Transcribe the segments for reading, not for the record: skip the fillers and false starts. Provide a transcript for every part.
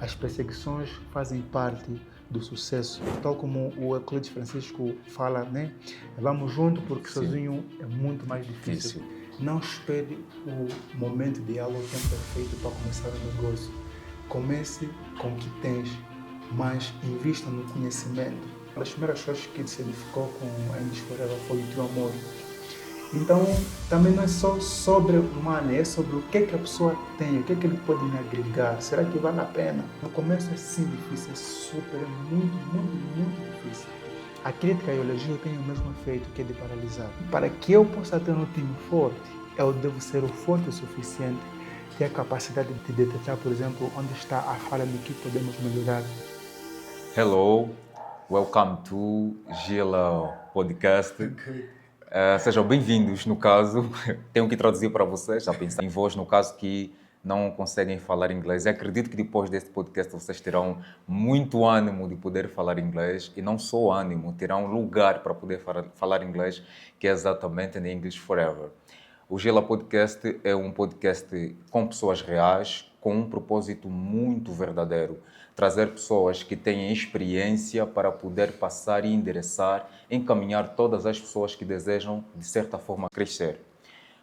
As perseguições fazem parte do sucesso. Tal como o Euclides Francisco fala, né? Vamos junto porque sozinho é muito mais difícil. Não espere o momento ideal ou o tempo perfeito para começar o negócio. Comece com o que tens, mas invista no conhecimento. Uma das primeiras coisas que se edificou com a English Forever foi o teu amor. Então, também não é só sobre o money, é sobre o que a pessoa tem, o que ele pode me agregar. Será que vale a pena? No começo é sim difícil, é muito difícil. A crítica e o elogio têm o mesmo efeito, que é de paralisar. Para que eu possa ter um time forte, eu devo ser o forte o suficiente, ter a capacidade de detectar, por exemplo, onde está a falha no que podemos melhorar. Hello, welcome to Gila Podcast. Sejam bem-vindos, no caso. Tenho que traduzir para vocês, já pensar em voz, no caso que não conseguem falar inglês. E acredito que depois deste podcast vocês terão muito ânimo de poder falar inglês, e não só ânimo, terão lugar para poder falar inglês, que é exatamente na English Forever. O Gila Podcast é um podcast com pessoas reais, com um propósito muito verdadeiro. Trazer pessoas que têm experiência para poder passar e endereçar, encaminhar todas as pessoas que desejam, de certa forma, crescer.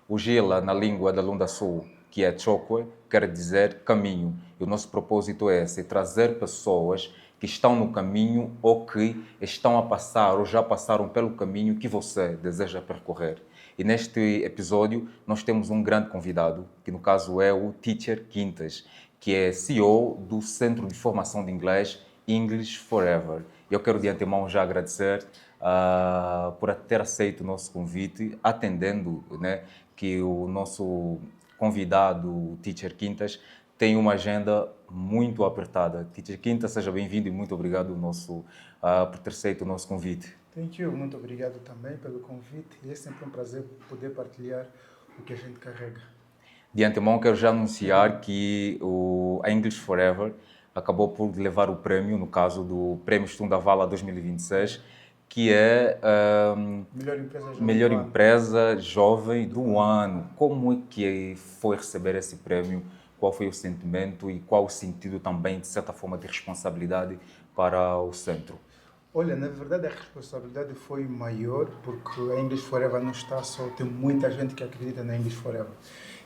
O Gila, na língua da Lunda Sul, que é Chokwe, quer dizer caminho. E o nosso propósito é esse, trazer pessoas que estão no caminho ou que estão a passar ou já passaram pelo caminho que você deseja percorrer. E neste episódio nós temos um grande convidado, que no caso é o Teacher Quintas, que é CEO do Centro de Formação de Inglês English Forever. Eu quero de antemão já agradecer por ter aceito o nosso convite, atendendo, né, que o nosso convidado, o Teacher Quintas, tem uma agenda muito apertada. Teacher Quintas, seja bem-vindo e muito obrigado por ter aceito o nosso convite. Thank you, muito obrigado também pelo convite. E é sempre um prazer poder partilhar o que a gente carrega. De antemão, quero já anunciar que a English Forever acabou por levar o prémio, no caso do Prémio Stundavala 2026, que é Melhor empresa jovem do ano. Como é que foi receber esse prémio? Qual foi o sentimento e qual o sentido também, de certa forma, de responsabilidade para o centro? Olha, na verdade a responsabilidade foi maior porque a English Forever não está só, tem muita gente que acredita na English Forever.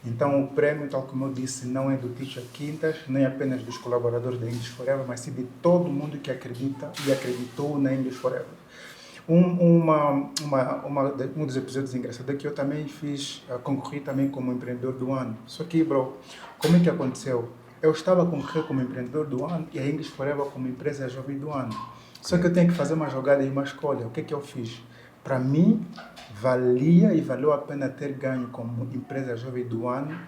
Então o prémio, tal como eu disse, não é do Teacher Quintas, nem apenas dos colaboradores da English Forever, mas sim de todo mundo que acredita e acreditou na English Forever. Um dos episódios engraçados é que eu também concorri também como empreendedor do ano. Só que, como é que aconteceu? Eu estava a concorrer como empreendedor do ano e a English Forever como empresa jovem do ano. Só que eu tenho que fazer uma jogada e uma escolha. O que é que eu fiz? Para mim, valeu a pena ter ganho como empresa jovem do ano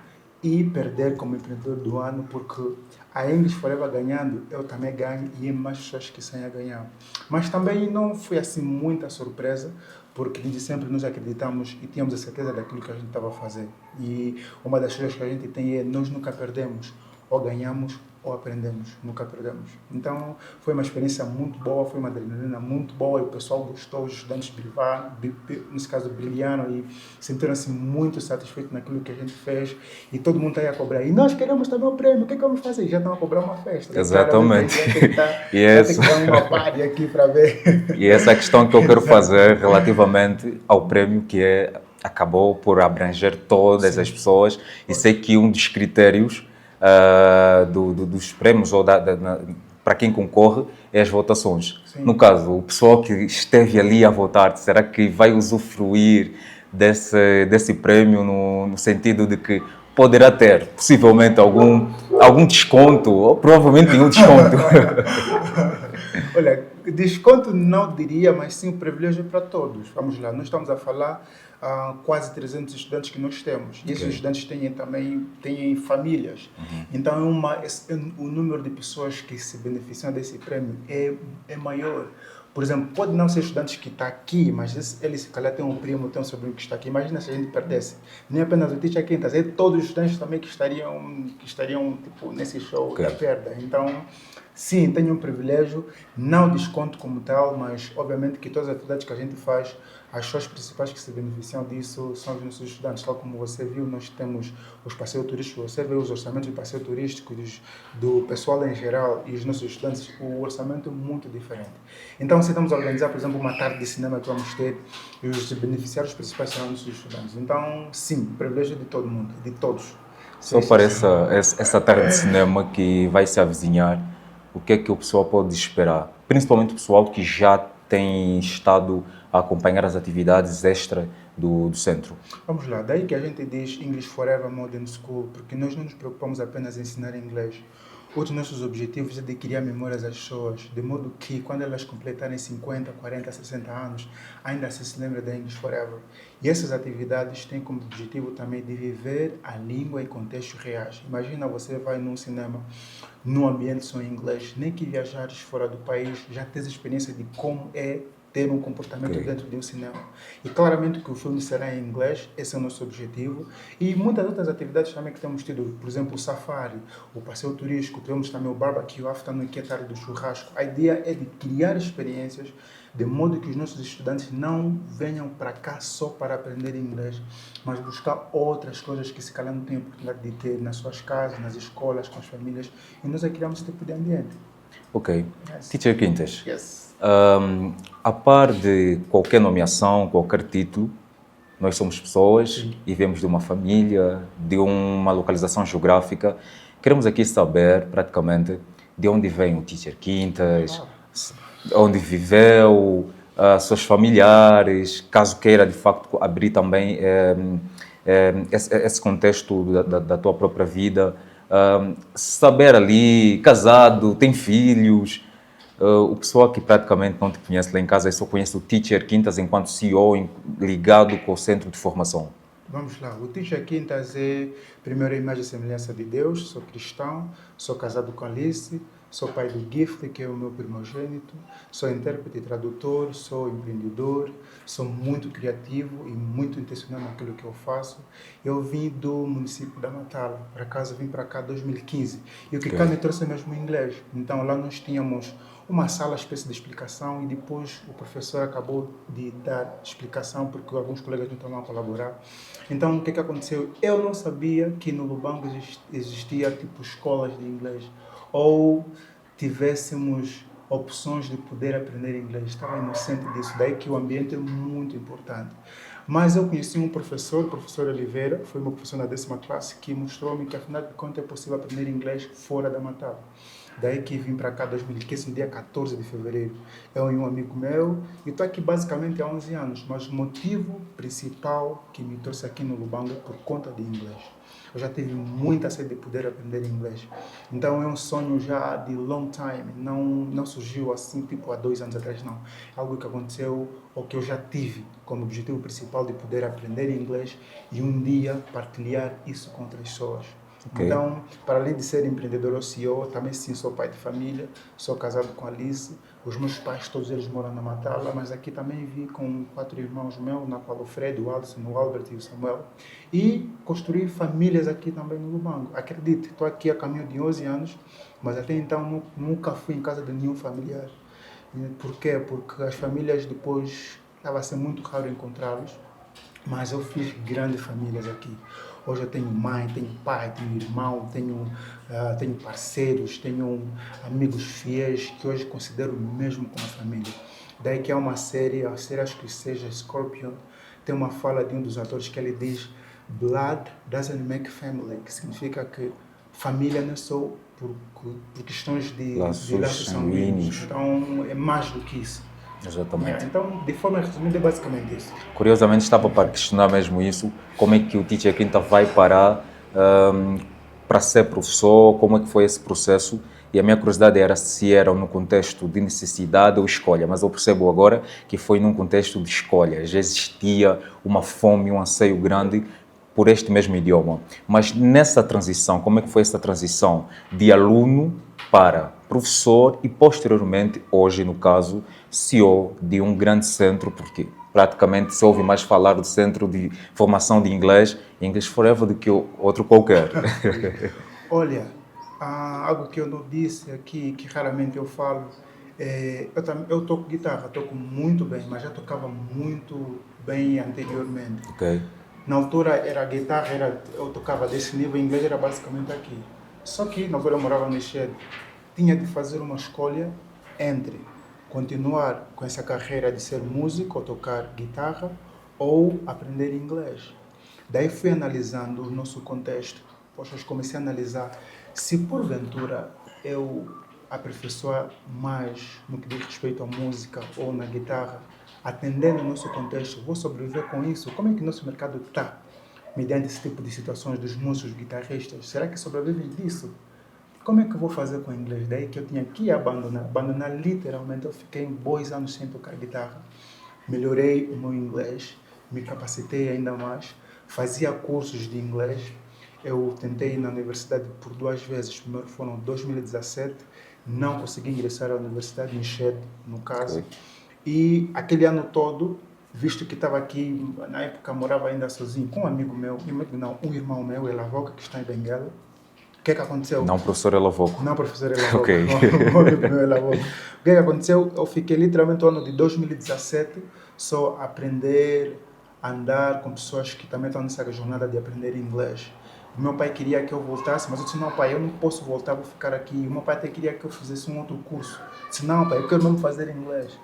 e perder como empreendedor do ano, porque a English Forever ganhando, eu também ganho e mais pessoas que saem a ganhar. Mas também não foi assim muita surpresa, porque desde sempre nos acreditamos e tínhamos a certeza daquilo que a gente estava a fazer. E uma das coisas que a gente tem é nós nunca perdemos. Ou ganhamos ou aprendemos, nunca perdemos. Então foi uma experiência muito boa, foi uma adrenalina muito boa e o pessoal gostou, os estudantes nesse caso brilharam e sentiram-se muito satisfeitos naquilo que a gente fez e todo mundo está aí a cobrar. E nós queremos também o prêmio, o que é que vamos fazer? Já estão a cobrar uma festa. Exatamente. Tem que dar uma party aqui para ver. E essa é a questão que eu quero fazer relativamente ao prêmio, que acabou por abranger todas as pessoas, e sei que um dos critérios dos prémios ou para quem concorre é as votações. Sim. No caso, o pessoal que esteve ali a votar, será que vai usufruir desse prémio no sentido de que poderá ter possivelmente algum desconto, ou provavelmente nenhum desconto? Olha, desconto não diria, mas sim um privilégio para todos. Vamos lá, nós estamos a falar quase 300 estudantes que nós temos. E esses estudantes têm famílias. Então, o número de pessoas que se beneficiam desse prêmio é maior. Por exemplo, pode não ser estudantes que está aqui, mas ele se calhar tem um primo, tem um sobrinho que está aqui. Imagina se a gente perdesse. Nem apenas o Teacher Quintas, é todos os estudantes também que estariam tipo, nesse show da perda. Então, Sim, tenho um privilégio, não desconto como tal, mas obviamente que todas as atividades que a gente faz, as pessoas principais que se beneficiam disso são os nossos estudantes. Tal como você viu, nós temos os passeios turísticos, você vê os orçamentos de passeio turístico do pessoal em geral e os nossos estudantes, o orçamento é muito diferente. Então, se estamos a organizar, por exemplo, uma tarde de cinema que vamos ter, e os beneficiários principais serão os nossos estudantes. Então, sim, privilégio de todo mundo, de todos. Só Sim, sim, para sim. essa tarde de cinema que vai se avizinhar, o que é que o pessoal pode esperar? Principalmente o pessoal que já tem estado a acompanhar as atividades extra do centro. Vamos lá, daí que a gente diz English Forever Modern School, porque nós não nos preocupamos apenas em ensinar inglês. Um dos nossos objetivos é de criar memórias às pessoas, de modo que quando elas completarem 50, 40, 60 anos, ainda assim se lembrem da English Forever. E essas atividades têm como objetivo também de viver a língua em contextos reais. Imagina você vai num cinema, num ambiente só em inglês, nem que viajares fora do país, já tens experiência de como é ter um comportamento Ok. dentro de um cinema. E claramente que o filme será em inglês, esse é o nosso objetivo. E muitas outras atividades também que temos tido, por exemplo, o safari, o passeio turístico, temos também o barbecue afternoon, que é tarde do churrasco. A ideia é de criar experiências de modo que os nossos estudantes não venham para cá só para aprender inglês, mas buscar outras coisas que se calhar não têm a oportunidade de ter nas suas casas, nas escolas, com as famílias. E nós criamos esse tipo de ambiente. Ok. Yes. Teacher Quintas, Yes. a par de qualquer nomeação, qualquer título, nós somos pessoas Sim. e viemos de uma família, de uma localização geográfica. Queremos aqui saber, praticamente, de onde vem o Teacher Quintas, onde viveu, seus familiares, caso queira, de facto, abrir também esse contexto da tua própria vida. Saber ali, casado, tem filhos. O pessoal que praticamente não te conhece lá em casa, só conhece o Teacher Quintas enquanto CEO ligado com o centro de formação. Vamos lá, o Teacher Quintas é primeiro a imagem e semelhança de Deus, sou cristão, sou casado com Alice, sou pai do Gift, que é o meu primogênito, sou intérprete e tradutor, sou empreendedor, sou muito criativo e muito intencional naquilo que eu faço. Eu vim do município da Matala, por acaso vim para cá em 2015, e o que cá me trouxe é mesmo o inglês. Então lá nós tínhamos uma sala, espécie de explicação, e depois o professor acabou de dar explicação porque alguns colegas não estavam a colaborar. Então o que aconteceu? Eu não sabia que no Lubango existia tipo escolas de inglês ou tivéssemos opções de poder aprender inglês. Estava inocente disso, daí que o ambiente é muito importante. Mas eu conheci um professor, o professor Oliveira, foi meu professor na 10ª classe, que mostrou-me que afinal de contas é possível aprender inglês fora da Matala. Daí que vim para cá em 2015, no dia 14 de fevereiro. Eu e um amigo meu, e estou aqui basicamente há 11 anos, mas o motivo principal que me trouxe aqui no Lubango é por conta de inglês. Eu já tive muita sede de poder aprender inglês. Então é um sonho já de long time, não surgiu assim tipo há 2 anos atrás, não. É algo que aconteceu ou que eu já tive como objetivo principal de poder aprender inglês e um dia partilhar isso com outras pessoas. Okay. Então, para além de ser empreendedor ou CEO, também sim sou pai de família, sou casado com a Alice, os meus pais todos eles moram na Matala, mas aqui também vi com 4 irmãos meus, na qual o Fred, o Alisson, o Albert e o Samuel, e construí famílias aqui também no Lubango. Acredite, estou aqui a caminho de 11 anos, mas até então nunca fui em casa de nenhum familiar. Por quê? Porque as famílias depois, estava a ser muito raro encontrá-los, mas eu fiz grandes famílias aqui. Hoje eu tenho mãe, tenho pai, tenho irmão, tenho parceiros, tenho amigos fiéis que hoje considero mesmo como família. Daí que há uma série, a série acho que seja Scorpion, tem uma fala de um dos atores que ele diz Blood doesn't make family, que significa que família não é só por questões de laços sanguíneos. Então é mais do que isso. Exatamente. Então, de forma resumida, é basicamente isso. Curiosamente, estava para questionar mesmo isso, como é que o Teacher Quinta vai parar para ser professor, como é que foi esse processo, e a minha curiosidade era se era no contexto de necessidade ou escolha, mas eu percebo agora que foi num contexto de escolha, já existia uma fome, um anseio grande por este mesmo idioma. Mas nessa transição, como é que foi essa transição de aluno para professor e posteriormente, hoje no caso, CEO de um grande centro, porque praticamente se ouve mais falar do centro de formação de inglês, English Forever, do que outro qualquer. Olha, Algo que eu não disse aqui, que raramente eu falo, eu toco guitarra, toco muito bem, mas já tocava muito bem anteriormente. Ok, Na altura era a guitarra, eu tocava desse nível, o inglês era basicamente aqui. Só que na altura eu morava no Shed, tinha de fazer uma escolha entre continuar com essa carreira de ser músico ou tocar guitarra ou aprender inglês. Daí fui analisando o nosso contexto. Poxa, eu comecei a analisar se porventura eu aperfeiçoar mais no que diz respeito à música ou na guitarra, atendendo o nosso contexto, vou sobreviver com isso? Como é que o nosso mercado está mediante esse tipo de situações dos músicos guitarristas? Será que sobrevivem disso? Como é que eu vou fazer com o inglês? Daí que eu tinha que abandonar. Abandonar literalmente, eu fiquei 2 anos sem tocar guitarra. Melhorei o meu inglês, me capacitei ainda mais, fazia cursos de inglês. Eu tentei ir na universidade por 2 vezes. Primeiro foram em 2017, não consegui ingressar à universidade em Shed, no caso. ok. E aquele ano todo, visto que estava aqui, na época morava ainda sozinho, com um amigo meu, não, um irmão meu, Elavoca, que está em Benguela. O que é que aconteceu? Não, professor Elavoco. Não, professor Elavoca. Ok. Um amigo meu, Elavoca. O que é que aconteceu? Eu fiquei literalmente no ano de 2017 só a aprender a andar com pessoas que também estão nessa jornada de aprender inglês. O meu pai queria que eu voltasse, mas eu disse, não pai, eu não posso voltar, vou ficar aqui. O meu pai até queria que eu fizesse um outro curso. Eu disse, não pai, eu quero mesmo fazer inglês.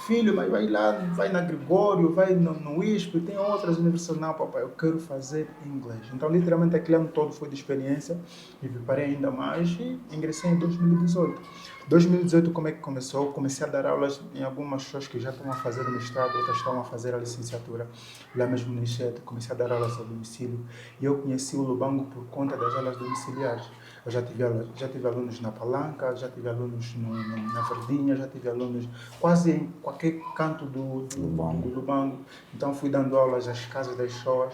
Filho, mas vai lá, vai na Gregório, vai no ISP, tem outras universidades. Não, papai, eu quero fazer inglês. Então, literalmente, aquele ano todo foi de experiência, me preparei ainda mais e ingressei em 2018. 2018, como é que começou? Comecei a dar aulas em algumas pessoas que já estão a fazer o mestrado, outras estão a fazer a licenciatura, lá mesmo no ICHET. Comecei a dar aulas a domicílio e eu conheci o Lubango por conta das aulas domiciliares. Eu já tive alunos na Palanca, já tive alunos na Verdinha, já tive alunos quase em qualquer canto do Lubango. Então fui dando aulas às casas das pessoas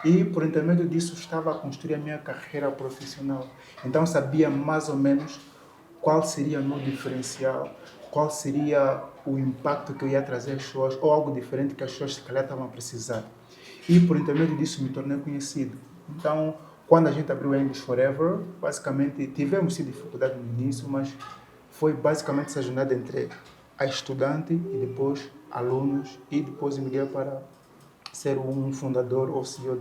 e por intermédio disso estava a construir a minha carreira profissional. Então sabia mais ou menos qual seria o meu diferencial, qual seria o impacto que eu ia trazer às pessoas ou algo diferente que as pessoas se calhar estavam a precisar. E por intermédio disso me tornei conhecido. Então, quando a gente abriu a English Forever, basicamente tivemos sim dificuldade no início, mas foi basicamente essa jornada entre a estudante e depois alunos e depois miguei para ser um fundador ou CEO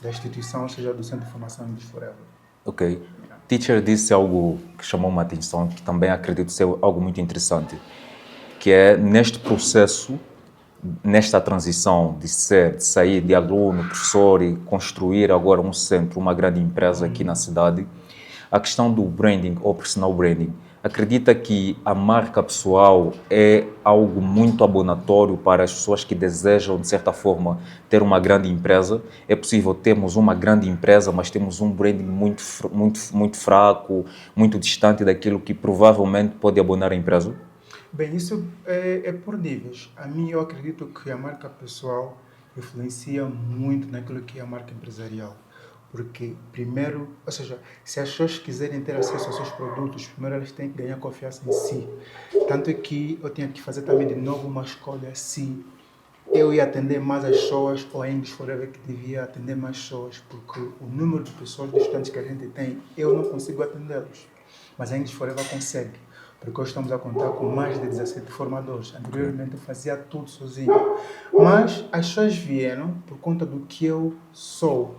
da instituição, ou seja, do Centro de Formação English Forever. Ok. Teacher disse algo que chamou uma atenção, que também acredito ser algo muito interessante, que é neste processo, nesta transição de sair de aluno, professor e construir agora um centro, uma grande empresa aqui na cidade, a questão do branding ou personal branding. Acredita que a marca pessoal é algo muito abonatório para as pessoas que desejam, de certa forma, ter uma grande empresa? É possível termos uma grande empresa, mas temos um branding muito fraco, muito distante daquilo que provavelmente pode abonar a empresa? Bem, isso é por níveis. A mim, eu acredito que a marca pessoal influencia muito naquilo que é a marca empresarial. Porque, primeiro, ou seja, se as pessoas quiserem ter acesso aos seus produtos, primeiro elas têm que ganhar confiança em si. Tanto é que eu tinha que fazer também de novo uma escolha se eu ia atender mais as pessoas ou a English Forever que devia atender mais pessoas, porque o número de pessoas distantes que a gente tem, eu não consigo atendê-los. Mas a English Forever consegue, porque hoje estamos a contar com mais de 17 formadores. Anteriormente eu fazia tudo sozinho. Mas as pessoas vieram por conta do que eu sou.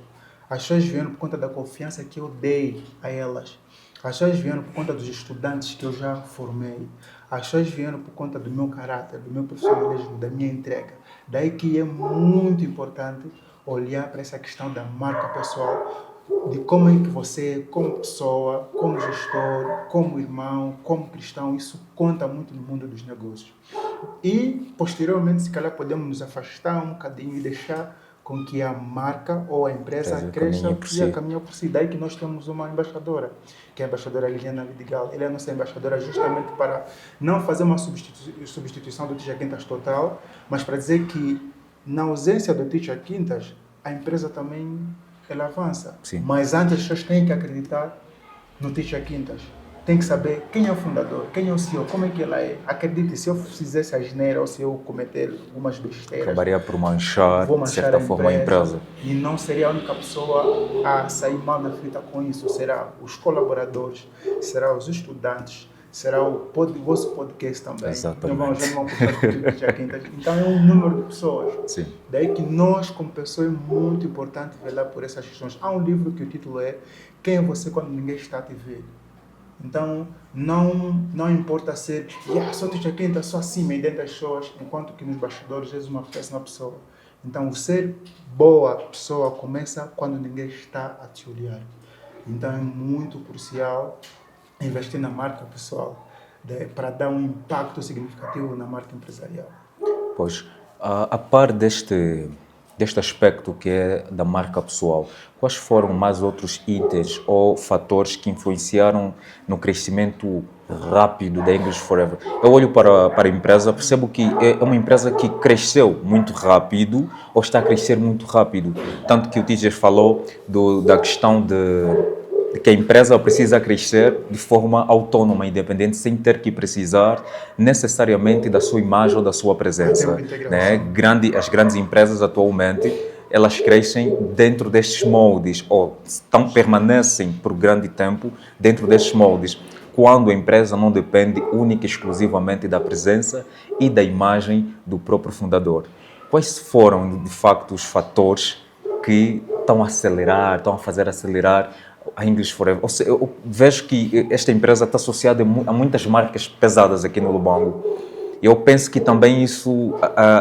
As pessoas vieram por conta da confiança que eu dei a elas. As pessoas vieram por conta dos estudantes que eu já formei. As pessoas vieram por conta do meu caráter, do meu profissionalismo, da minha entrega. Daí que é muito importante olhar para essa questão da marca pessoal, de como é que você, como pessoa, como gestor, como irmão, como cristão, isso conta muito no mundo dos negócios. E, posteriormente, se calhar podemos nos afastar um bocadinho e deixar com que a marca ou a empresa cresça e caminhe por si. Daí que nós temos uma embaixadora, que é a embaixadora Liliana Vidigal. Ela é a nossa embaixadora justamente para não fazer uma substituição do Teacher Quintas total, mas para dizer que na ausência do Teacher Quintas, a empresa também ela avança. Sim. Mas antes as pessoas têm que acreditar no Teacher Quintas. tem que saber quem é o fundador, quem é o CEO, como é que ela é. Acredite, se eu fizesse a asneira ou se eu cometer algumas besteiras, Acabaria por manchar, vou de manchar certa a forma, a empresa. e não seria a única pessoa a sair mal na fita com isso. Será os colaboradores, será os estudantes, será o vosso podcast também. Exatamente. Já não vamos puxar tudo de quintas. Então é um número de pessoas. Sim. Daí que nós, como pessoas, é muito importante velar por essas questões. Há um livro que o título é Quem é você quando ninguém está a te ver? Então, não importa ser, sou teacher quinta, sou acima e dentro das pessoas, enquanto que nos bastidores és uma péssima pessoa. Então, o ser boa pessoa começa quando ninguém está a te olhar. Então, é muito crucial investir na marca pessoal para dar um impacto significativo na marca empresarial. Pois, a par deste aspecto que é da marca pessoal, quais foram mais outros itens ou fatores que influenciaram no crescimento rápido da English Forever? Eu olho para a empresa, percebo que é uma empresa que cresceu muito rápido ou está a crescer muito rápido. Tanto que o Tiges falou da questão de que a empresa precisa crescer de forma autônoma, independente, sem ter que precisar necessariamente da sua imagem ou da sua presença. Né? As grandes empresas atualmente, elas crescem dentro destes moldes ou permanecem por grande tempo dentro destes moldes, quando a empresa não depende única e exclusivamente da presença e da imagem do próprio fundador. Quais foram, de facto, os fatores que estão a fazer acelerar a English Forever? Ou seja, eu vejo que esta empresa está associada a muitas marcas pesadas aqui no Lubango. Eu penso que também isso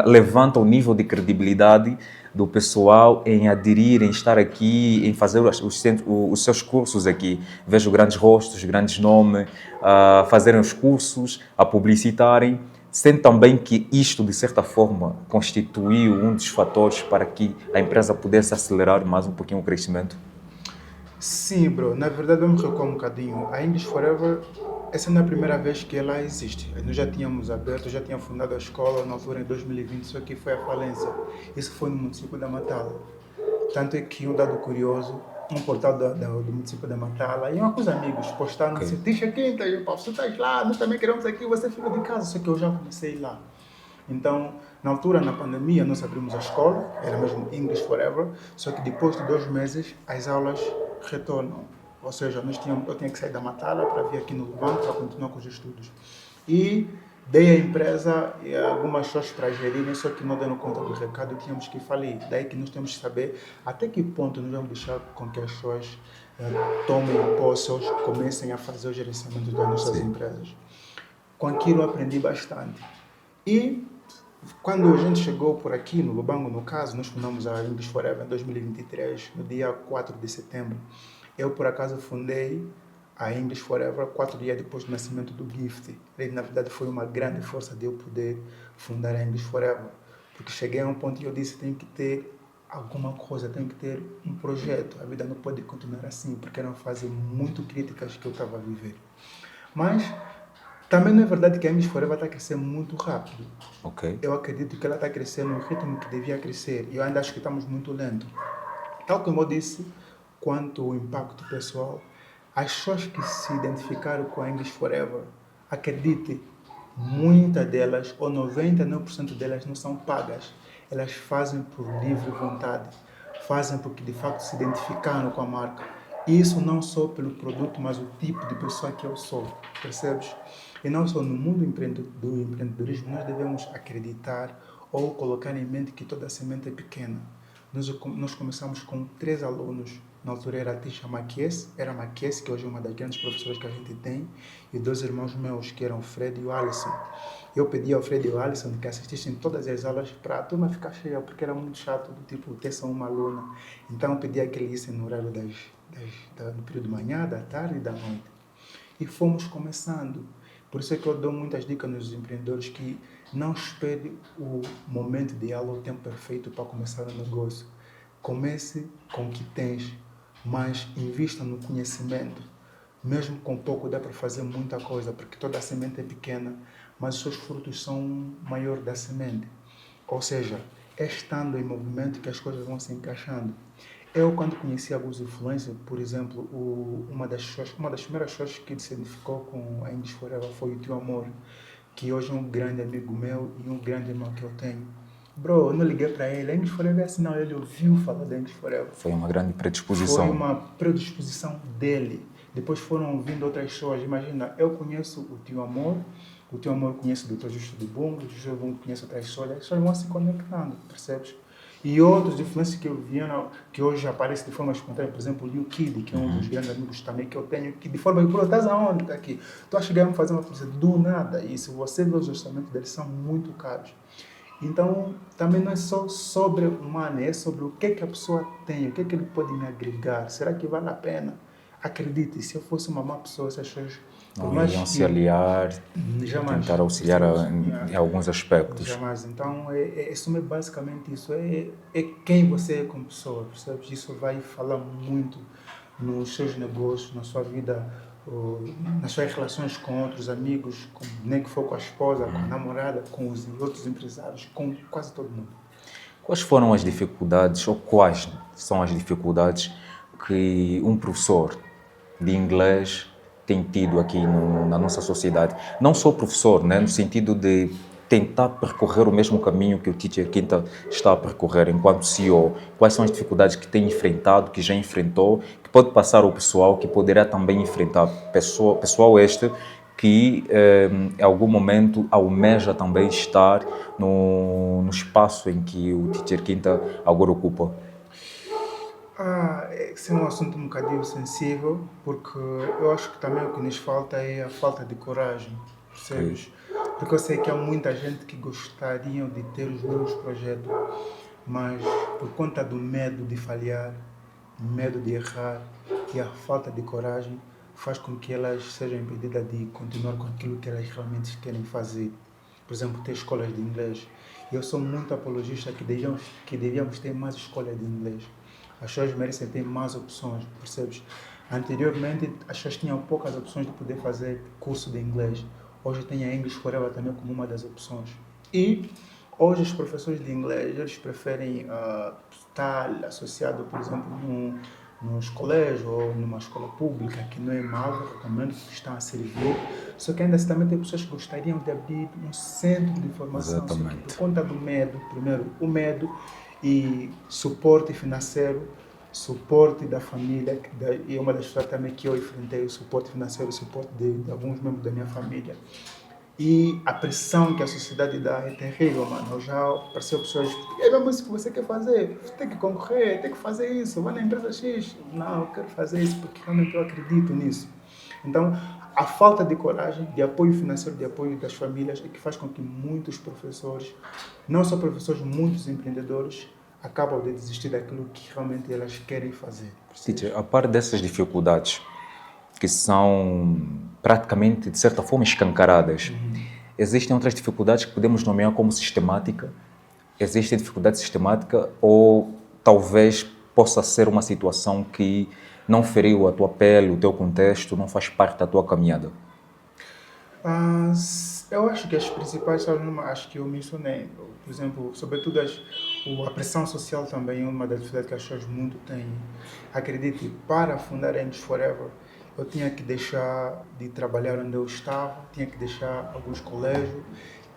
levanta o nível de credibilidade do pessoal em aderir, em estar aqui, em fazer os seus cursos aqui. Vejo grandes rostos, grandes nomes, a fazerem os cursos, a publicitarem, sendo também que isto, de certa forma, constituiu um dos fatores para que a empresa pudesse acelerar mais um pouquinho o crescimento. Sim, bro. Na verdade, vamos recuar um bocadinho. A English Forever, essa não é a primeira vez que ela existe. Nós já tínhamos aberto, já tínhamos fundado a escola na altura em 2020, só que foi a falência. Isso foi no município da Matala. Tanto é que um dado curioso, um portal do município da Matala, e uns amigos postaram assim, deixa quinta, e você está lá, nós também queremos aqui, você fica de casa, só que eu já comecei lá. Então, na altura, na pandemia, nós abrimos a escola, era mesmo English Forever, só que depois de 2 meses, as aulas retornam. Ou seja, eu tinha que sair da Matala para vir aqui no Lubango para continuar com os estudos. E dei à empresa e algumas pessoas para gerirem, só que não dando conta do recado, tínhamos que falir. Daí que nós temos que saber até que ponto nós vamos deixar com que as pessoas tomem posse ou comecem a fazer o gerenciamento das nossas empresas. Com aquilo eu aprendi bastante. E quando a gente chegou por aqui, no Lubango, no caso, nós fundamos a English Forever em 2023, no dia 4 de setembro. Eu, por acaso, fundei a English Forever 4 dias depois do nascimento do Gift. E, na verdade, foi uma grande força de eu poder fundar a English Forever. Porque cheguei a um ponto e eu disse, tenho que ter alguma coisa, tenho que ter um projeto. A vida não pode continuar assim, porque era uma fase muito crítica que eu estava a viver. Mas também não é verdade que a English Forever está a crescer muito rápido. Okay. Eu acredito que ela está crescendo no ritmo que devia crescer. E eu ainda acho que estamos muito lento. Tal como eu disse, quanto ao impacto pessoal, as pessoas que se identificaram com a English Forever, acredite, muitas delas, ou 99% delas, não são pagas. Elas fazem por livre vontade. Fazem porque de facto se identificaram com a marca. E isso não só pelo produto, mas o tipo de pessoa que eu sou. Percebes? E não só no mundo do empreendedorismo, nós devemos acreditar ou colocar em mente que toda semente é pequena. Nós começamos com 3 alunos. Na altura era a Tisha Maquies, que hoje é uma das grandes professoras que a gente tem, e 2 irmãos meus, que eram o Fred e o Alisson. Eu pedi ao Fred e ao Alisson que assistissem todas as aulas para a turma ficar cheia, porque era muito chato, do tipo, ter só uma aluna. Então eu pedi que eles issem no horário no período de manhã, da tarde e da noite. E fomos começando. Por isso é que eu dou muitas dicas nos empreendedores que não espere o momento ideal ou o tempo perfeito para começar um negócio. Comece com o que tens, mas invista no conhecimento. Mesmo com pouco dá para fazer muita coisa, porque toda a semente é pequena, mas os seus frutos são maiores da semente. Ou seja, é estando em movimento que as coisas vão se encaixando. Eu, quando conheci alguns influencers, por exemplo, uma das primeiras pessoas que se identificou com a English Forever foi o Tio Amor, que hoje é um grande amigo meu e um grande irmão que eu tenho. Bro, eu não liguei para ele, a English Forever é assim, não, ele ouviu falar da English Forever. Foi uma grande Foi predisposição. uma predisposição dele. Depois foram vindo outras pessoas. Imagina, eu conheço o Tio Amor conhece o Dr. Justo do Bungo, o Justo do Bungo conhece outras pessoas, as pessoas vão se conectando, percebes? E outros influencers que eu vi, que hoje aparecem de forma espontânea, por exemplo, o Liu Kid, que é um dos grandes amigos também que eu tenho, que de forma, bro, estás aonde? Está aqui. Tu achas que vai fazer uma publicidade do nada, e se você ver os orçamentos deles, são muito caros. Então, também não é só sobre o money, é sobre o que a pessoa tem, o que ele pode me agregar. Será que vale a pena? Acredite, se eu fosse uma má pessoa, essas pessoas, por Não mais iriam se que aliar, jamais, tentar auxiliar em alguns aspectos. jamais. Então, isso é basicamente isso. É quem você é como pessoa, percebes? Isso vai falar muito nos seus negócios, na sua vida, nas suas relações com outros amigos, nem que for com a esposa, com a namorada, com os outros empresários, com quase todo mundo. Quais foram as dificuldades, ou quais são as dificuldades que um professor de inglês tem tido aqui na nossa sociedade? Não só professor, né, no sentido de tentar percorrer o mesmo caminho que o Teacher Quinta está a percorrer enquanto CEO. Quais são as dificuldades que tem enfrentado, que já enfrentou, que pode passar ao pessoal, que poderá também enfrentar? Pessoal este que em algum momento almeja também estar no espaço em que o Teacher Quinta agora ocupa. Esse é um assunto um bocadinho sensível, porque eu acho que também o que nos falta é a falta de coragem, Ok. percebes? Porque eu sei que há muita gente que gostariam de ter os mesmos projetos, mas por conta do medo de falhar, medo de errar e a falta de coragem, faz com que elas sejam impedidas de continuar com aquilo que elas realmente querem fazer. Por exemplo, ter escolas de inglês. Eu sou muito apologista que devíamos ter mais escolas de inglês. As pessoas merecem ter mais opções, percebes? Anteriormente, as pessoas tinham poucas opções de poder fazer curso de inglês. Hoje tem a English Forever também como uma das opções. E hoje os professores de inglês, eles preferem estar associado, por exemplo, nos colégios ou numa escola pública, que não é mal, eu recomendo que estão a servir. Só que ainda assim também tem pessoas que gostariam de abrir um centro de formação, só que por Exatamente. conta do medo, primeiro o medo e suporte financeiro, suporte da família, e uma das coisas também que eu enfrentei, o suporte financeiro, o suporte de alguns membros da minha família. E a pressão que a sociedade dá é terrível, mano. Eu já apareceu pessoas que é mesmo isso que você quer fazer, você tem que concorrer, tem que fazer isso, vai na empresa X. Não, eu quero fazer isso porque realmente eu acredito nisso. Então, a falta de coragem, de apoio financeiro, de apoio das famílias é que faz com que muitos professores, não só professores, muitos empreendedores, acabam de desistir daquilo que realmente elas querem fazer. Teacher, a par dessas dificuldades que são praticamente, de certa forma, escancaradas, existem outras dificuldades que podemos nomear como sistemática? Existe dificuldade sistemática ou talvez possa ser uma situação que não feriu a tua pele, o teu contexto, não faz parte da tua caminhada? Eu acho que as principais são, acho que eu mencionei, por exemplo, sobretudo a pressão social também é uma das dificuldades que as pessoas muito têm. Acredite, para fundar English Forever, eu tinha que deixar de trabalhar onde eu estava, tinha que deixar alguns colégios,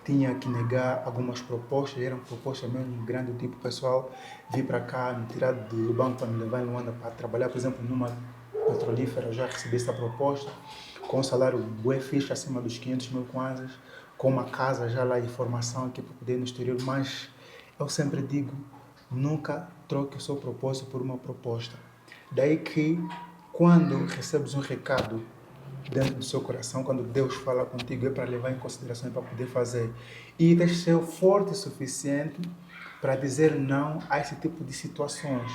tinha que negar algumas propostas, eram propostas mesmo grandes, do tipo pessoal vir para cá, me tirar do banco para me levar em Luanda para trabalhar, por exemplo, numa petrolífera, eu já recebi essa proposta, com um salário bué fixe, acima dos 500 mil kwanzas, com uma casa já lá e formação aqui para poder ir no exterior, mas eu sempre digo, nunca troque o seu propósito por uma proposta. Daí que, quando recebes um recado dentro do seu coração, quando Deus fala contigo, é para levar em consideração e para poder fazer. E tens de ser forte o suficiente para dizer não a esse tipo de situações.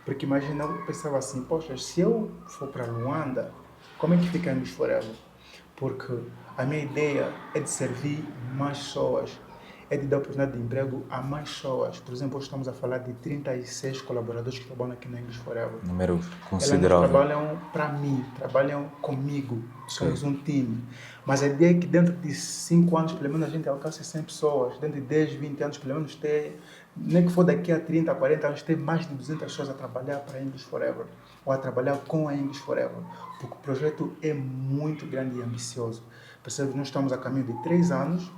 Porque imagina, eu pensava assim, poxa, se eu for para Luanda, como é que fica English Forever? Porque a minha ideia é de servir mais pessoas. é de dar oportunidade de emprego a mais pessoas. Por exemplo, hoje estamos a falar de 36 colaboradores que trabalham aqui na English Forever. Número Elas não considerável. trabalham para mim, trabalham comigo. Somos um time. Mas a ideia é que dentro de 5 anos, pelo menos, a gente alcance 100 pessoas. Dentro de 10, 20 anos, pelo menos, nem que for daqui a 30, 40 anos, ter mais de 200 pessoas a trabalhar para a English Forever. Ou a trabalhar com a English Forever. Porque o projeto é muito grande e ambicioso. Percebe? Nós estamos a caminho de 3 anos.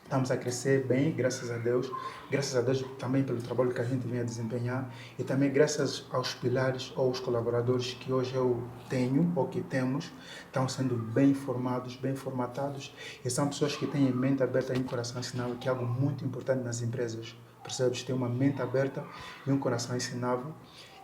Estamos a crescer bem, graças a Deus. Graças a Deus também pelo trabalho que a gente vem a desempenhar. E também graças aos pilares ou aos colaboradores que hoje eu tenho ou que temos. Estão sendo bem formados, bem formatados. E são pessoas que têm mente aberta e um coração ensinável, que é algo muito importante nas empresas. Percebes? Ter uma mente aberta e um coração ensinável.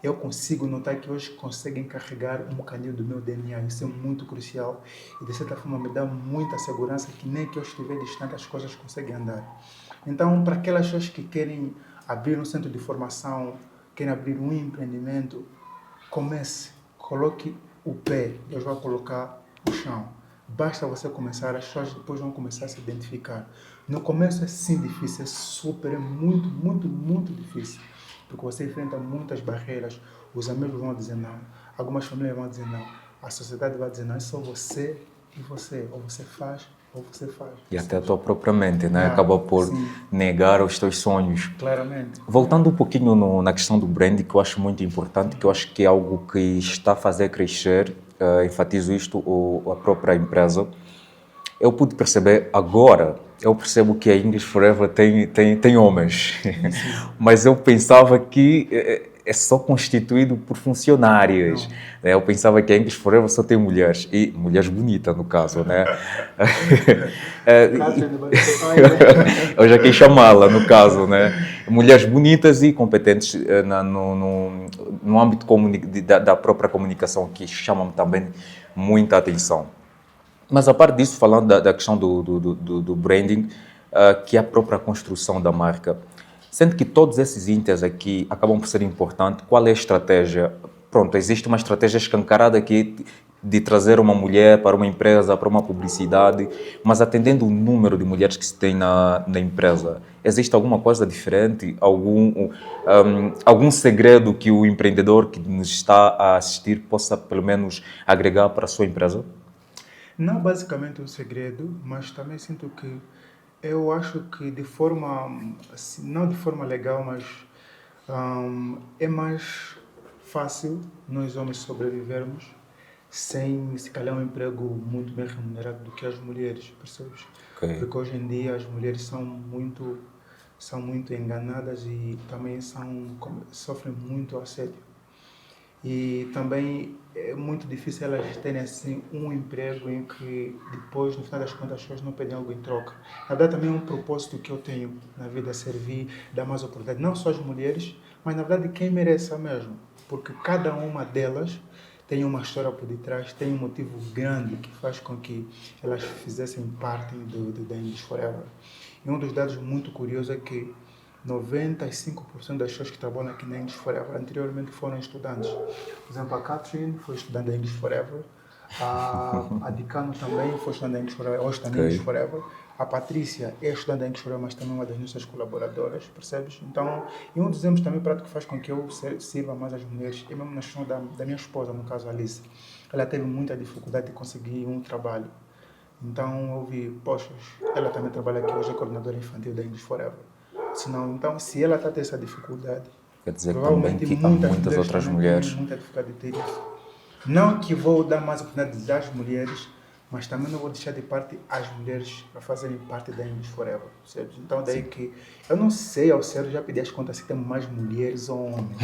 Eu consigo notar que hoje conseguem carregar um bocadinho do meu DNA. Isso é muito crucial e, de certa forma, me dá muita segurança que nem que eu estiver distante as coisas conseguem andar. Então, para aquelas pessoas que querem abrir um centro de formação, querem abrir um empreendimento, comece, coloque o pé, Deus vai colocar o chão. Basta você começar, as pessoas depois vão começar a se identificar. No começo é sim difícil, é muito, muito, muito difícil. Porque você enfrenta muitas barreiras, os amigos vão dizer não, algumas famílias vão dizer não, a sociedade vai dizer não, é só você e você, ou você faz, ou você faz. E até a tua própria mente, né? Ah, Acaba por sim. negar os teus sonhos. Claramente. Voltando um pouquinho na questão do branding, que eu acho muito importante, que eu acho que é algo que está a fazer crescer, enfatizo isto, a própria empresa. Eu pude perceber agora, eu percebo que a English Forever tem homens, mas eu pensava que é só constituído por funcionários. Eu pensava que a English Forever só tem mulheres, e mulheres bonitas no caso, né? Eu já quis chamá-la no caso, né? Mulheres bonitas e competentes no âmbito da própria comunicação, que chamam também muita atenção. Mas, a parte disso, falando da questão do branding, que é a própria construção da marca, sendo que todos esses índices aqui acabam por ser importantes, qual é a estratégia? Pronto, existe uma estratégia escancarada aqui de trazer uma mulher para uma empresa, para uma publicidade, mas atendendo o número de mulheres que se tem na empresa, existe alguma coisa diferente? Algum segredo que o empreendedor que nos está a assistir possa, pelo menos, agregar para a sua empresa? Não basicamente um segredo, mas também sinto que eu acho que de forma, assim, não de forma legal, mas é mais fácil nós homens sobrevivermos sem, se calhar, um emprego muito bem remunerado do que as mulheres, percebes? Ok. Porque hoje em dia as mulheres são muito enganadas e também sofrem muito assédio. E também é muito difícil elas terem assim um emprego em que depois, no final das contas, as pessoas não pedem algo em troca. Na verdade, também é um propósito que eu tenho na vida, é servir, dar mais oportunidade, não só às mulheres, mas na verdade quem mereça mesmo. Porque cada uma delas tem uma história por detrás, tem um motivo grande que faz com que elas fizessem parte da English Forever. E um dos dados muito curiosos é que 95% das pessoas que trabalham aqui na English Forever anteriormente foram estudantes. Por exemplo, a Catherine foi estudante da English Forever, a Dicano também foi estudante da English Forever, hoje está na English Forever. A Patrícia é estudante da English Forever, mas também uma das nossas colaboradoras, percebes? Então, e um dos exemplos também prático que faz com que eu sirva mais as mulheres, é mesmo na questão da minha esposa, no caso, a Alice. Ela teve muita dificuldade de conseguir um trabalho. Então, eu vi, poxa, ela também trabalha aqui, hoje é coordenadora infantil da English Forever. Senão, então, se ela está tendo essa dificuldade, Quer dizer provavelmente também que há muitas outras mulheres. têm muita dificuldade de ter isso. Não que vou dar mais oportunidade às mulheres, mas também não vou deixar de parte as mulheres para fazerem parte da English Forever. Certo? Então, daí que eu não sei ao certo, já pedi as contas se temos mais mulheres ou homens.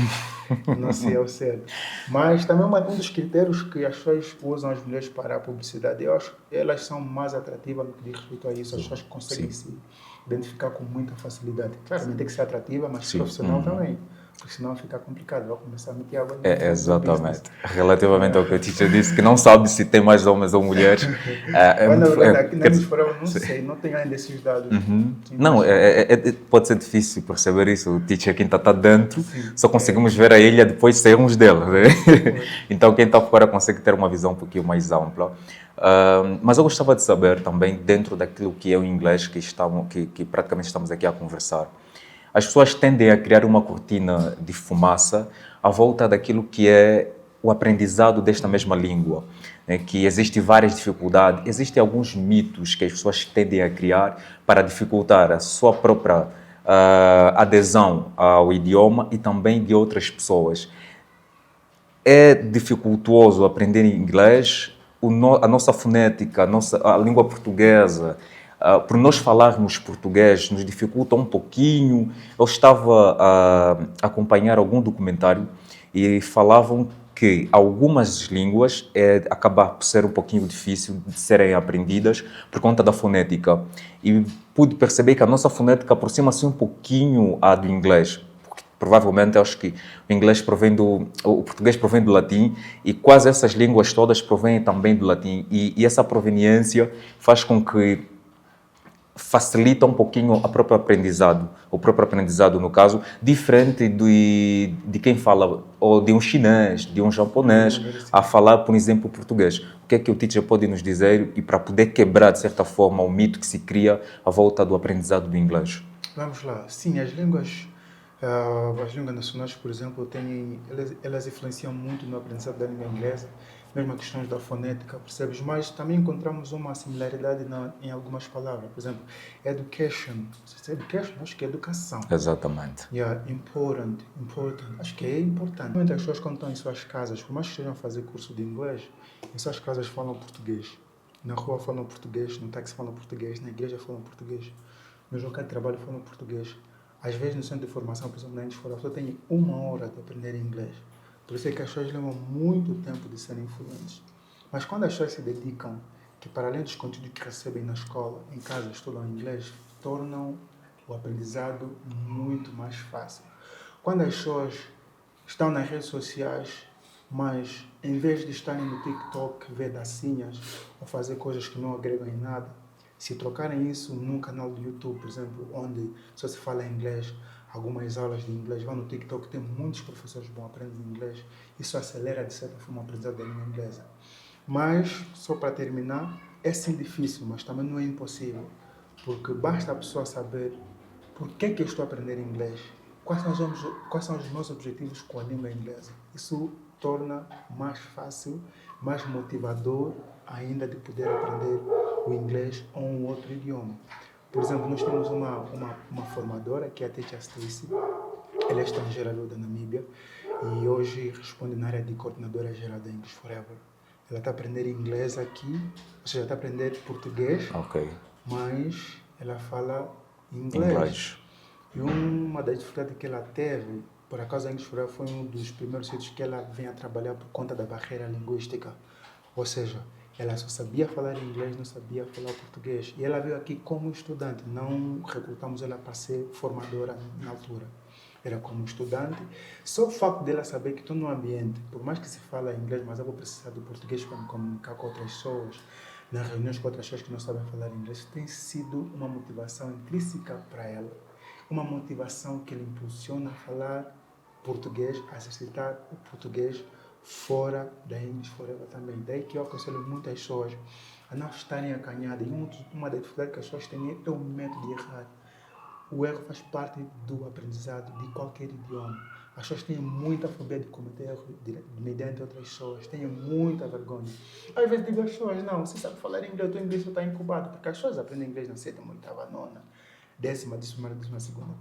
Não sei ao certo. Mas também um dos critérios que as pessoas usam as mulheres para a publicidade, eu acho que elas são mais atrativas no que diz respeito a isso. As pessoas conseguem se identificar com muita facilidade. Claramente tem que ser atrativa, mas profissional também. porque senão fica complicado, vai começar a meter água no Exatamente. business. Relativamente ao que a teacher disse, que não sabe se tem mais homens ou mulheres. Mas na verdade, aqui na quer English dizer, Forever, não sim. sei, não tenho ainda esses dados. Sim, Não, mas pode ser difícil perceber isso. O teacher, quem está dentro, sim, só conseguimos ver a ilha depois de sairmos dela. Né? pois. Então, quem está fora consegue ter uma visão um pouquinho mais ampla. Mas eu gostava de saber também, dentro daquilo que é o inglês que praticamente estamos aqui a conversar, as pessoas tendem a criar uma cortina de fumaça à volta daquilo que é o aprendizado desta mesma língua, né? Que existe várias dificuldades, existem alguns mitos que as pessoas tendem a criar para dificultar a sua própria adesão ao idioma e também de outras pessoas. É dificultuoso aprender inglês, a nossa fonética, a língua portuguesa, por nós falarmos português, nos dificulta um pouquinho. Eu estava a acompanhar algum documentário e falavam que algumas línguas acaba por ser um pouquinho difícil de serem aprendidas por conta da fonética. E pude perceber que a nossa fonética aproxima-se um pouquinho à do inglês. Provavelmente, acho que o português provém do latim e quase essas línguas todas provêm também do latim. E essa proveniência faz com que facilita um pouquinho o próprio aprendizado no caso, diferente de quem fala, ou de um chinês, de um japonês, a falar, por exemplo, português. O que é que o teacher pode nos dizer e para poder quebrar, de certa forma, o mito que se cria à volta do aprendizado do inglês? Vamos lá. Sim, as línguas nacionais, por exemplo, elas influenciam muito no aprendizado da língua inglesa, mesmo as questões da fonética, percebes? Mas também encontramos uma similaridade em algumas palavras. Por exemplo, education. Se é education, acho que é educação. Exatamente. Yeah, important. Acho que é importante. Muitas pessoas quando estão em suas casas, por mais que estejam a fazer curso de inglês, em suas casas falam português. Na rua falam português, no táxi falam português, na igreja falam português, no local de trabalho falam português. Às vezes no centro de formação, por exemplo, na English Forever, só tem 1 hora de aprender inglês. Por isso é que as pessoas levam muito tempo de serem fluentes. Mas quando as pessoas se dedicam, que para além dos conteúdos que recebem na escola, em casa estudam inglês, tornam o aprendizado muito mais fácil. Quando as pessoas estão nas redes sociais, mas em vez de estarem no TikTok, ver dancinhas ou fazer coisas que não agregam em nada, se trocarem isso num canal do YouTube, por exemplo, onde só se fala inglês, algumas aulas de inglês, vão no TikTok, tem muitos professores bons aprendendo inglês, isso acelera de certa forma o aprendizado da língua inglesa. Mas, só para terminar, é sim difícil, mas também não é impossível, porque basta a pessoa saber por que eu estou a aprender inglês, quais são os meus objetivos com a língua inglesa. Isso torna mais fácil, mais motivador ainda de poder aprender o inglês ou um outro idioma. Por exemplo, nós temos uma formadora, que é a Teacher Stacy. Ela é estrangeira da Namíbia e hoje responde na área de coordenadora geral da English Forever. Ela está a aprender inglês aqui, ou seja, está a aprender português, Ok. mas ela fala inglês. Inglês. E uma das dificuldades que ela teve, por acaso a English Forever foi um dos primeiros sítios que ela vinha trabalhar por conta da barreira linguística. Ou seja, ela só sabia falar inglês, não sabia falar português. E ela veio aqui como estudante, não recrutamos ela para ser formadora na altura. Era como estudante. Só o facto dela saber que estou num ambiente, por mais que se fale inglês, mas eu vou precisar do português para me comunicar com outras pessoas, nas reuniões com outras pessoas que não sabem falar inglês, tem sido uma motivação intrínseca para ela. Uma motivação que lhe impulsiona a falar português, a exercitar o português fora da English Forever também. Daí que eu aconselho muitas pessoas a não estarem acanhadas. E uma das dificuldades que as pessoas têm é o medo de errar. O erro faz parte do aprendizado de qualquer idioma. As pessoas têm muita fobia de cometer erro mediante outras pessoas, têm muita vergonha. Às vezes digo às pessoas, não, você sabe falar inglês, o teu inglês está incubado, porque as pessoas aprendem inglês na sétima, oitava, nona, décima segunda,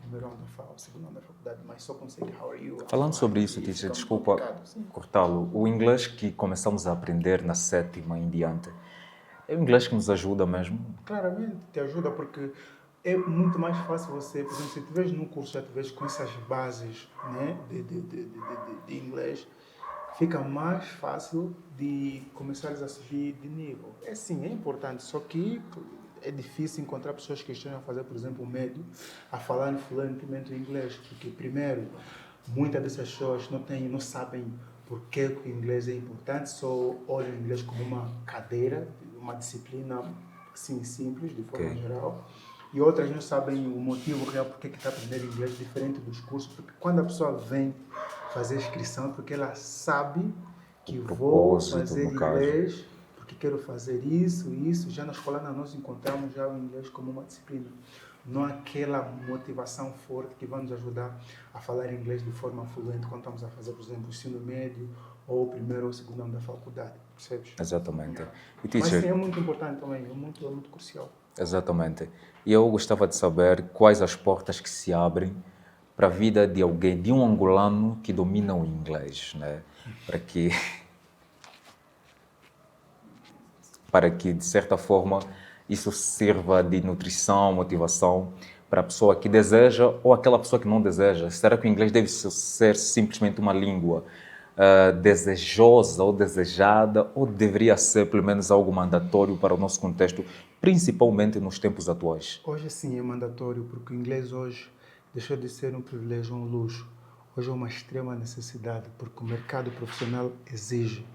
primeiro ano da segundo ano da faculdade, mas só consegue how are you, Falando sobre isso, e teacher, fica muito desculpa complicado. Sim. cortá-lo. O inglês que começamos a aprender na sétima em diante, é o inglês que nos ajuda mesmo? Claramente te ajuda porque é muito mais fácil você, por exemplo, se estiveres num curso, já estiveres com essas bases, né, de inglês, fica mais fácil de começares a subir de nível. É sim, é importante, só que é difícil encontrar pessoas que estejam a fazer, por exemplo, o médio, a falar fluentemente o inglês, porque primeiro muitas dessas pessoas não sabem por que o inglês é importante, só olham o inglês como uma cadeira, uma disciplina assim, simples, de forma geral. E outras não sabem o motivo real porque que está aprendendo inglês diferente dos cursos, porque quando a pessoa vem fazer a inscrição, porque ela sabe que vou fazer inglês, porque quero fazer isso. Já na escola nós encontramos já o inglês como uma disciplina. Não há aquela motivação forte que vai nos ajudar a falar inglês de forma fluente quando estamos a fazer, por exemplo, o ensino médio ou o primeiro ou o segundo ano da faculdade, percebes? Exatamente. E, teacher, mas sim, é muito importante também, é muito crucial. Exatamente. E eu gostava de saber quais as portas que se abrem para a vida de alguém, de um angolano que domina o inglês, né? Para que, de certa forma, isso sirva de nutrição, motivação para a pessoa que deseja ou aquela pessoa que não deseja. Será que o inglês deve ser simplesmente uma língua desejosa ou desejada, ou deveria ser pelo menos algo mandatório para o nosso contexto, principalmente nos tempos atuais? Hoje sim é mandatório, porque o inglês hoje deixou de ser um privilégio, um luxo. Hoje é uma extrema necessidade, porque o mercado profissional exige.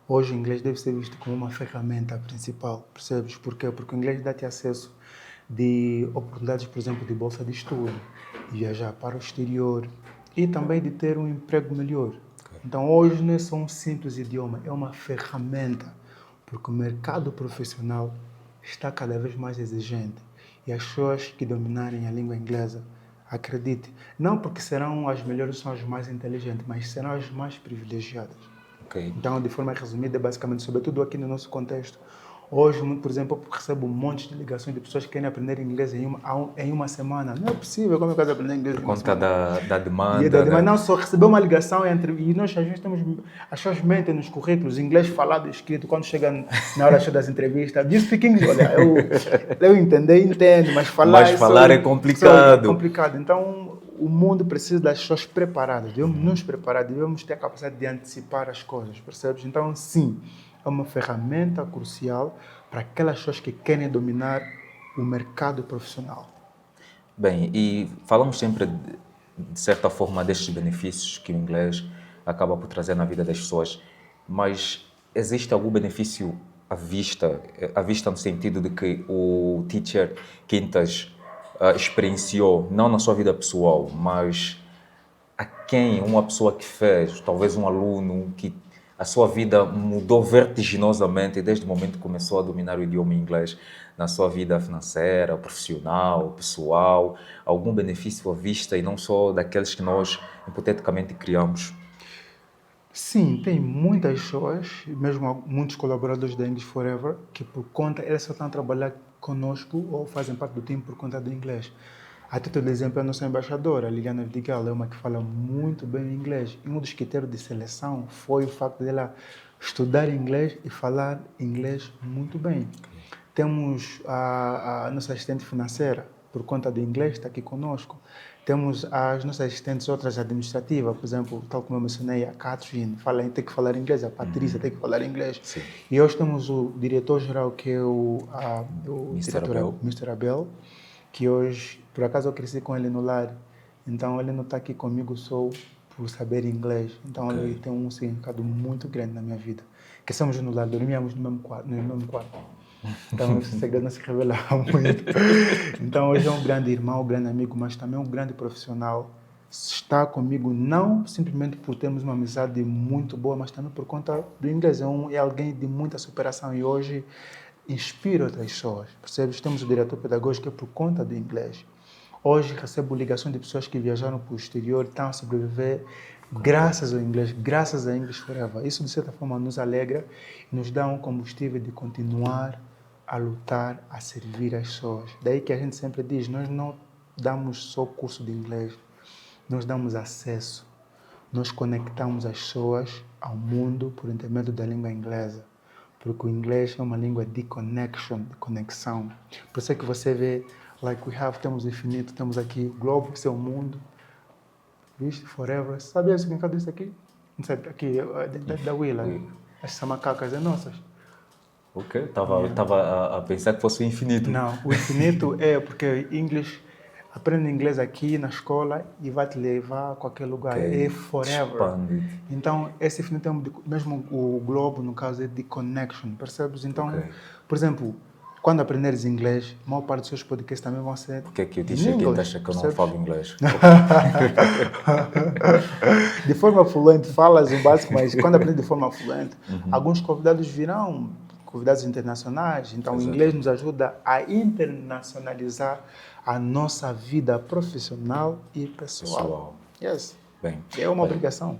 Hoje o inglês deve ser visto como uma ferramenta principal, percebes? Por quê? Porque o inglês dá-te acesso de oportunidades, por exemplo, de bolsa de estudo, de viajar para o exterior e também de ter um emprego melhor. Então hoje não é só um simples idioma, é uma ferramenta, porque o mercado profissional está cada vez mais exigente e as pessoas que dominarem a língua inglesa, acredite, não porque serão as melhores, são as mais inteligentes, mas serão as mais privilegiadas. Então, de forma resumida, basicamente, sobretudo aqui no nosso contexto, hoje, por exemplo, eu recebo um monte de ligações de pessoas que querem aprender inglês em uma semana. Não é possível, como é que eu aprender inglês em uma semana? Por conta da demanda. E da demanda, não, só receber uma ligação e nós às vezes as pessoas mentem nos currículos, inglês falado e escrito, quando chega na hora das entrevistas, do you speak English? Olha, eu entendo, mas falar é complicado. É complicado. Então, o mundo precisa das pessoas preparadas, devemos nos preparar, devemos ter a capacidade de antecipar as coisas, percebes? Então, sim, é uma ferramenta crucial para aquelas pessoas que querem dominar o mercado profissional. Bem, e falamos sempre, de certa forma, destes benefícios que o inglês acaba por trazer na vida das pessoas, mas existe algum benefício à vista no sentido de que o teacher Quintas experienciou, não na sua vida pessoal, mas a quem uma pessoa que fez, talvez um aluno, que a sua vida mudou vertiginosamente desde o momento que começou a dominar o idioma inglês, na sua vida financeira, profissional, pessoal, algum benefício à vista e não só daqueles que nós hipoteticamente criamos? Sim, tem muitas pessoas, mesmo muitos colaboradores da English Forever, que por conta, eles só estão a trabalhar conosco ou fazem parte do time por conta do inglês. A título de exemplo, a nossa embaixadora, Liliana Vidigal, é uma que fala muito bem inglês. E um dos critérios de seleção foi o facto dela estudar inglês e falar inglês muito bem. Temos a nossa assistente financeira, por conta do inglês, está aqui conosco. Temos as nossas assistentes outras administrativas, por exemplo, tal como eu mencionei, a Catherine, tem que falar inglês, a Patrícia tem que falar inglês. Sim. E hoje temos o diretor-geral, que é o Mr. Abel, que hoje, por acaso, eu cresci com ele no lar. Então, ele não está aqui comigo só por saber inglês. Então, ele tem um significado muito grande na minha vida. Crescemos no lar, dormíamos no mesmo quarto. Então, esse segredo não se revela muito. Então, hoje é um grande irmão, um grande amigo, mas também um grande profissional. Está comigo não simplesmente por termos uma amizade muito boa, mas também por conta do inglês. É alguém de muita superação e hoje inspira outras pessoas. Percebes? Temos o diretor pedagógico por conta do inglês. Hoje recebo ligações de pessoas que viajaram para o exterior e estão a sobreviver graças ao inglês, graças a English Forever. Isso, de certa forma, nos alegra e nos dá um combustível de continuar a lutar, a servir as pessoas. Daí que a gente sempre diz, nós não damos só curso de inglês, nós damos acesso, nós conectamos as pessoas ao mundo por intermédio da língua inglesa, porque o inglês é uma língua de connection, de conexão. Por isso é que você vê, temos o infinito, temos aqui o globo, que é o mundo, viste, forever. Sabia o significado disso aqui? Não sei, aqui, da Willa, essas macacas é nossas. Ok, estava a pensar que fosse o infinito. Não, o infinito é porque em inglês aprende inglês aqui na escola e vai te levar a qualquer lugar. É forever. Expande. Então, esse fim de tempo, mesmo o globo, no caso, é de connection, percebes? Então, Ok. por exemplo, quando aprenderes inglês, a maior parte dos seus podcasts também vão ser Porque é que eu em disse aqui, inglês, acha que eu não percebes? falo inglês? De forma fluente, falas o básico, mas quando aprendes de forma fluente, alguns convidados virão, convidados internacionais. Então, o inglês nos ajuda a internacionalizar a nossa vida profissional e pessoal. Yes. Bem, É uma olha, obrigação.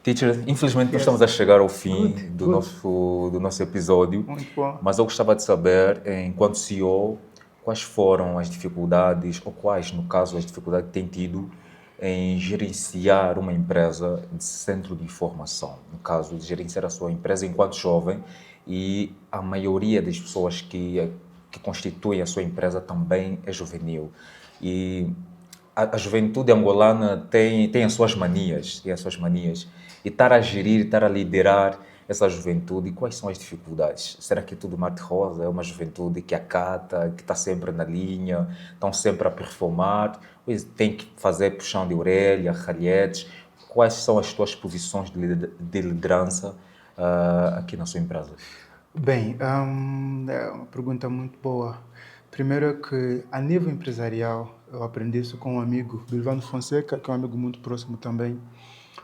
teacher, infelizmente nós estamos a chegar ao fim do Good. nosso episódio, Muito bom. mas eu gostava de saber, enquanto CEO, quais foram as dificuldades, ou quais, no caso, as dificuldades que tem tido em gerenciar uma empresa de centro de informação. No caso, de gerenciar a sua empresa enquanto jovem, e a maioria das pessoas que constituem a sua empresa também é juvenil. E a juventude angolana tem as suas manias, e estar a gerir, estar a liderar essa juventude, quais são as dificuldades? Será que é tudo mar-de-rosa? É uma juventude que acata, que está sempre na linha, estão sempre a performar? Pois tem que fazer puxão de orelha, ralhetes? Quais são as tuas posições de liderança aqui na sua empresa? Bem, é uma pergunta muito boa. Primeiro é que, a nível empresarial, eu aprendi isso com um amigo, Bilvano Fonseca, que é um amigo muito próximo também.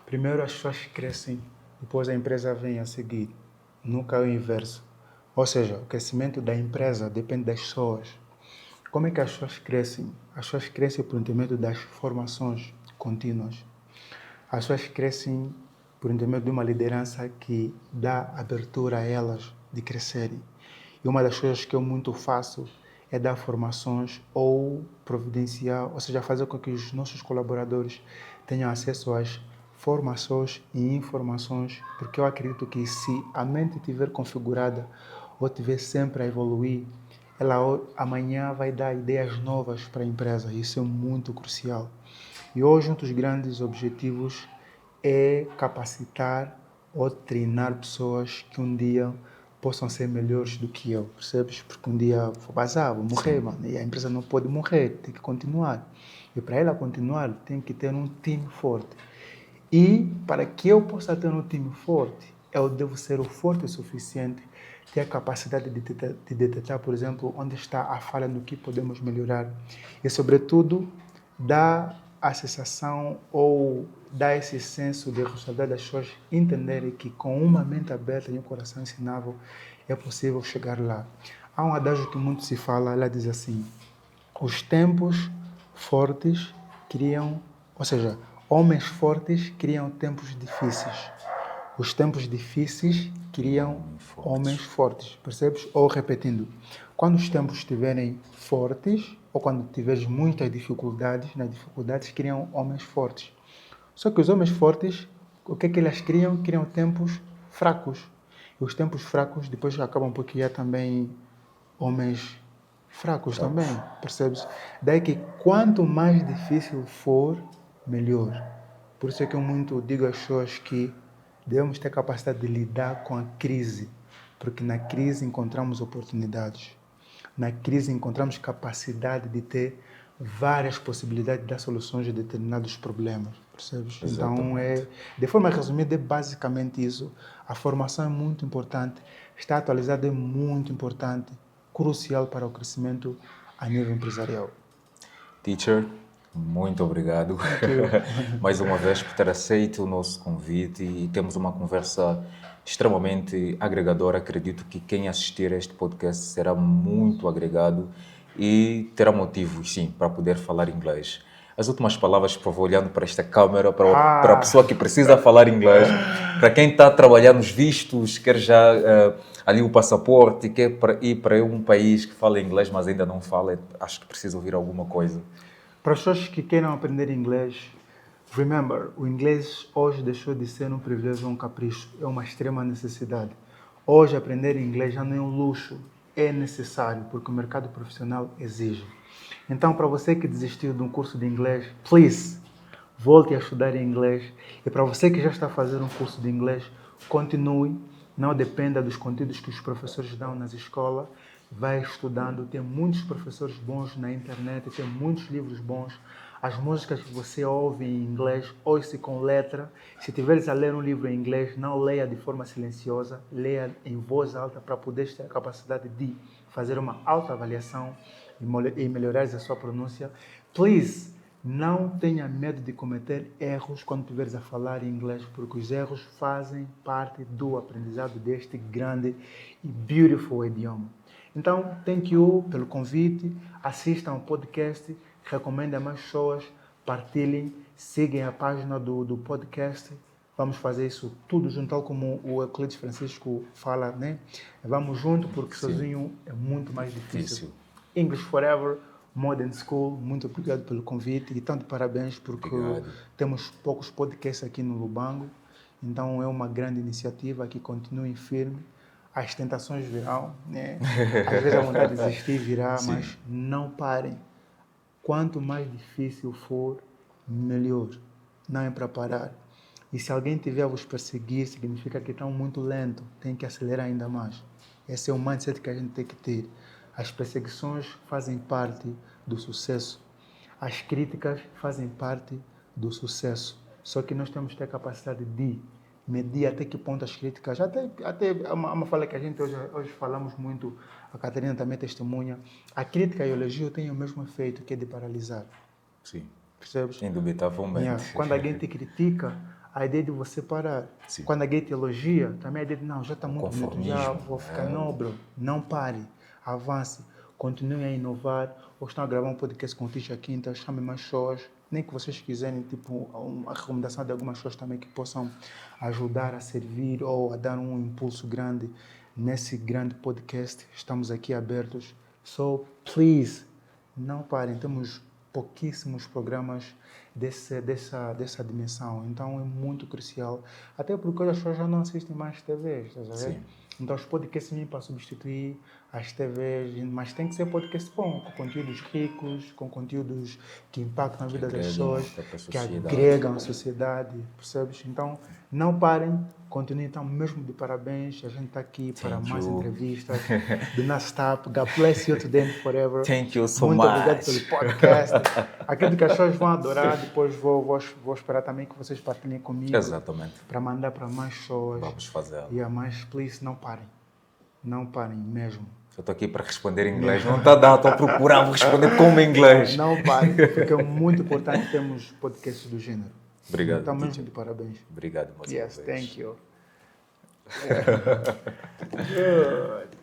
Primeiro as pessoas crescem, depois a empresa vem a seguir. Nunca é o inverso. Ou seja, o crescimento da empresa depende das pessoas. Como é que as pessoas crescem? As pessoas crescem por intermédio das formações contínuas. As pessoas crescem por intermédio de uma liderança que dá abertura a elas de crescerem. E uma das coisas que eu muito faço é dar formações ou providenciar, ou seja, fazer com que os nossos colaboradores tenham acesso às formações e informações, porque eu acredito que se a mente estiver configurada ou estiver sempre a evoluir, ela amanhã vai dar ideias novas para a empresa. Isso é muito crucial. E hoje um dos grandes objetivos é capacitar ou treinar pessoas que um dia possam ser melhores do que eu, percebes? Porque um dia vou vazar, vou morrer, mano, e a empresa não pode morrer, tem que continuar. E para ela continuar, tem que ter um time forte. E para que eu possa ter um time forte, eu devo ser o forte o suficiente, ter a capacidade de detectar, por exemplo, onde está a falha no que podemos melhorar. E, sobretudo, dar a sensação ou dar esse senso de responsabilidade das pessoas entenderem que com uma mente aberta e um coração ensinável é possível chegar lá. Há um adágio que muito se fala, ela diz assim: os tempos fortes criam, ou seja, homens fortes criam tempos difíceis. Os tempos difíceis criam homens fortes, percebes? Ou repetindo, quando os tempos estiverem fortes, ou quando tiveres muitas dificuldades, nas dificuldades criam homens fortes. Só que os homens fortes, o que é que eles criam? Criam tempos fracos. E os tempos fracos depois acabam por criar também homens fracos também, percebes? Daí que quanto mais difícil for, melhor. Por isso é que eu muito digo às pessoas que devemos ter capacidade de lidar com a crise, porque na crise encontramos oportunidades. Na crise encontramos capacidade de ter várias possibilidades de dar soluções a determinados problemas, percebes? Exatamente. Então, de forma resumida, é basicamente isso. A formação é muito importante, estar atualizado é muito importante, crucial para o crescimento a nível empresarial. Teacher, muito obrigado mais uma vez por ter aceito o nosso convite, e temos uma conversa extremamente agregadora. Acredito que quem assistir a este podcast será muito agregado e terá motivos, sim, para poder falar inglês. As últimas palavras, por favor, olhando para esta câmera, para a pessoa que precisa falar inglês, para quem está a trabalhar nos vistos, quer já ali o passaporte, quer ir para um país que fala inglês, mas ainda não fala, acho que precisa ouvir alguma coisa. Para as pessoas que queiram aprender inglês, remember, o inglês hoje deixou de ser um privilégio ou um capricho, é uma extrema necessidade. Hoje aprender inglês já não é um luxo, é necessário, porque o mercado profissional exige. Então, para você que desistiu de um curso de inglês, please, volte a estudar inglês. E para você que já está fazendo um curso de inglês, continue, não dependa dos conteúdos que os professores dão nas escolas. vai estudando, tem muitos professores bons na internet, tem muitos livros bons. As músicas que você ouve em inglês, ouça com letra. Se tiveres a ler um livro em inglês, não leia de forma silenciosa, leia em voz alta para poder ter a capacidade de fazer uma autoavaliação e melhorares a sua pronúncia. Please, não tenha medo de cometer erros quando estiveres a falar em inglês, porque os erros fazem parte do aprendizado deste grande e beautiful idioma. Então, thank you pelo convite, assistam ao podcast, recomendem a mais pessoas, partilhem, sigam a página do podcast. Vamos fazer isso tudo junto, tal como o Euclides Francisco fala, né? Vamos junto, porque sozinho é muito mais difícil. English Forever, Modern School, muito obrigado pelo convite e tanto parabéns, porque temos poucos podcasts aqui no Lubango, então é uma grande iniciativa que continue firme. As tentações virão, né? Às vezes a vontade de desistir virá, mas não parem. Quanto mais difícil for, melhor. Não é para parar. E se alguém tiver a vos perseguir, significa que estão muito lento, tem que acelerar ainda mais. Esse é o mindset que a gente tem que ter. As perseguições fazem parte do sucesso. As críticas fazem parte do sucesso. Só que nós temos que ter a capacidade de medir até que ponto as críticas... Até uma fala que a gente hoje falamos muito, a Catarina também testemunha. A crítica e o elogio têm o mesmo efeito, que é de paralisar. Sim. Percebes? Indubitavelmente. Quando alguém te critica, a ideia de você parar. Sim. Quando alguém te elogia, também a ideia de, não, já está muito bonito, já vou ficar nobre. Não pare, avance, continue a inovar. Hoje estão a gravar um podcast com o Tisha Quinta, chame mais pessoas, nem que vocês quiserem, tipo, uma recomendação de algumas pessoas também que possam ajudar a servir ou a dar um impulso grande nesse grande podcast. Estamos aqui abertos. So, please, não parem. Temos pouquíssimos programas dessa dimensão. Então é muito crucial. Até porque hoje as pessoas já não assistem mais TVs, estás a ver? Sim. Então os podcasts vêm para substituir as TVs, mas tem que ser podcast bom, com conteúdos ricos, com conteúdos que impactam a vida das pessoas, que agregam a sociedade, percebes? Então não parem, continuem então mesmo de parabéns. A gente está aqui para mais entrevistas. Do not stop. God bless you today and forever. Thank you so Muito much. obrigado pelo podcast. Aquilo que as pessoas vão adorar, depois vou esperar também que vocês partilhem comigo. Exatamente. Para mandar para mais pessoas. Vamos fazer. E a mais, please, não parem. Não parem mesmo. Eu estou aqui para responder em inglês. Não está a dar, estou a procurar, vou responder como em inglês. Não parem, porque é muito importante termos podcasts do gênero. Obrigado. Então, mesmo de parabéns. Obrigado, mais uma vez. Yes, thank you. Good.